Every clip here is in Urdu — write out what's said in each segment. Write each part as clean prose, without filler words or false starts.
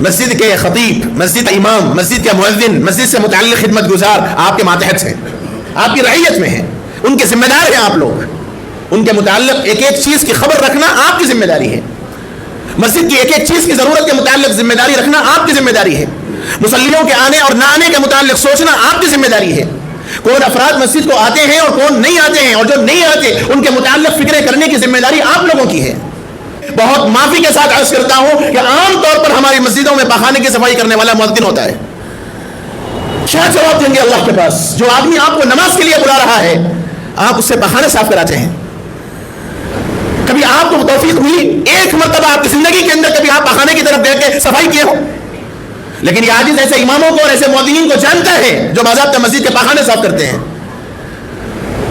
مسجد کے خطیب، مسجد کا امام، مسجد کا مؤذن، مسجد سے متعلق خدمت گزار آپ کے ماتحت ہیں، آپ کی رعیت میں ہیں، ان کے ذمہ دار ہیں آپ لوگ، ان کے متعلق ایک ایک چیز کی خبر رکھنا آپ کی ذمہ داری ہے، مسجد کی ایک ایک چیز کی ضرورت کے متعلق ذمہ داری رکھنا آپ کی ذمہ داری ہے، مصلیوں کے آنے اور نہ آنے کے متعلق سوچنا آپ کی ذمہ داری ہے، کون افراد مسجد کو آتے ہیں اور کون نہیں آتے ہیں، اور جو نہیں آتے ان کے متعلق فکریں کرنے کی ذمہ داری آپ لوگوں کی ہے۔ بہت معافی کے ساتھ عرض کرتا ہوں کہ عام طور پر ہماری مسجدوں میں پخانے کی صفائی کرنے والا مؤذن ہوتا ہے، کیا جواب دیں گے اللہ کے پاس؟ جو آدمی آپ کو نماز کے لیے بلا رہا ہے آپ اس سے پخانے صاف کراتے ہیں۔ کبھی آپ کو توفیق ہوئی ایک مرتبہ آپ کی زندگی کے اندر کبھی آپ پخانے کی طرف دیکھ کے صفائی کیے ہو؟ لیکن یہ عاجز ایسے اماموں کو اور ایسے مؤذنین کو جانتا ہے جو باضابطہ مسجد کے پخانے صاف کرتے ہیں،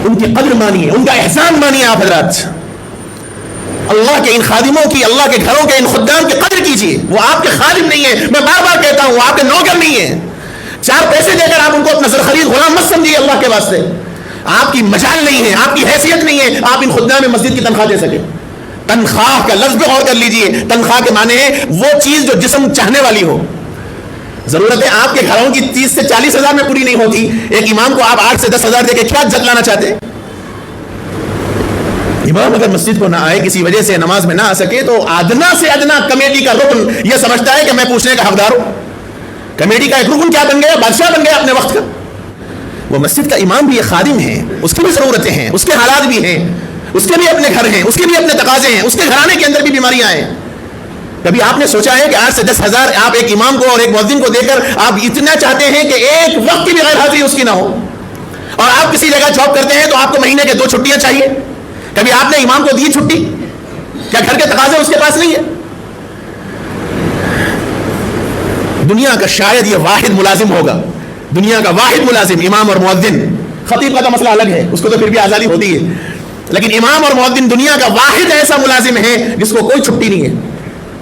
ان کی قدر مانیے، ان کا احسان مانیے آپ حضرات، اللہ کے ان خادموں کی، اللہ کے گھروں کے ان خدام کی قدر کیجیے، وہ آپ کے خادم نہیں ہیں، میں بار بار کہتا ہوں آپ کے نوکر نہیں ہیں، چار پیسے دے کر آپ ان کو اپنا سرخرید غلام مت سمجھیے، اللہ کے واسطے آپ کی مجال نہیں ہے، آپ کی حیثیت نہیں ہے آپ ان خدام مسجد کی تنخواہ دے سکیں۔ تنخواہ کا لفظ پہ غور کر لیجئے، تنخواہ کے معنی ہے وہ چیز جو جسم چاہنے والی ہو۔ ضرورتیں آپ کے گھروں کی 30 سے 40 ہزار میں پوری نہیں ہوتی، ایک امام کو آپ 8 سے 10 ہزار دے کے کیا جتلانا چاہتے ہیں؟ امام اگر مسجد کو نہ آئے، کسی وجہ سے نماز میں نہ آ سکے، تو ادنا سے ادنا کمیٹی کا رکن یہ سمجھتا ہے کہ میں پوچھنے کا حقدار ہوں۔ کمیٹی کا ایک رکن کیا بن گیا؟ بادشاہ بن گیا اپنے وقت کا۔ وہ مسجد کا امام بھی ایک خادم ہے، اس کی بھی ضرورتیں ہیں، اس کے حالات بھی ہیں، اس کے بھی اپنے گھر ہیں، اس کے بھی اپنے تقاضے ہیں، اس کے گھرانے کے اندر بھی بیماریاں ہیں۔ کبھی آپ نے سوچا ہے کہ 8 سے 10 ہزار آپ ایک امام کو اور ایک مؤذن کو دے کر آپ اتنا چاہتے ہیں کہ ایک وقت کی بھی غیر حاضری اس کی نہ ہو؟ اور آپ کسی جگہ جاب کرتے ہیں تو آپ کو مہینے کے 2 چھٹیاں چاہیے، کبھی آپ نے امام کو دی چھٹی؟ کیا گھر کے تقاضے اس کے پاس نہیں ہے؟ دنیا کا شاید یہ واحد ملازم ہوگا، دنیا کا واحد ملازم امام اور مؤذن، خطیب کا تو مسئلہ الگ ہے، اس کو تو پھر بھی آزادی ہوتی ہے، لیکن امام اور مؤذن دنیا کا واحد ایسا ملازم ہے جس کو کوئی چھٹی نہیں ہے،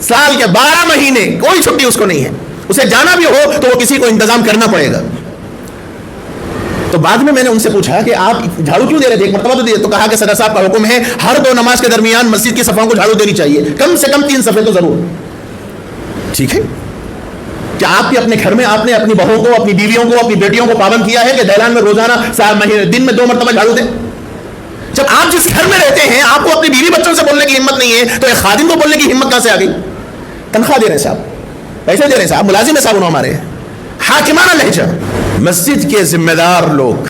سال کے 12 مہینے کوئی چھٹی اس کو نہیں ہے، اسے جانا بھی ہو تو وہ کسی کو انتظام کرنا پڑے گا۔ تو بعد میں نے ان سے پوچھا کہ آپ جھاڑو کیوں دے رہے تھے؟ ایک مرتبہ تو دیے، تو کہا کہ صدر صاحب کا حکم ہے ہر 2 نماز کے درمیان مسجد کی صفوں کو جھاڑو دینی چاہیے، کم سے کم 3 صفیں تو ضرور۔ ٹھیک ہے، کیا آپ کے اپنے گھر میں آپ نے اپنی بہووں کو، اپنی بیویوں کو، اپنی بیٹیوں کو پابند کیا ہے کہ دہلان میں روزانہ دن میں 2 مرتبہ جھاڑو دیں؟ جب آپ جس گھر میں رہتے ہیں آپ کو اپنی بیوی بچوں سے بولنے کی ہمت نہیں ہے تو ایک خادم کو بولنے کی ہمت کہاں سے آ گئی؟ تنخواہ دے رہے ہیں صاحب، پیسے دے رہے ہیں صاحب، ملازم ہے صاحب، انہوں ہمارے حاکمانہ لہجہ۔ مسجد کے ذمہ دار لوگ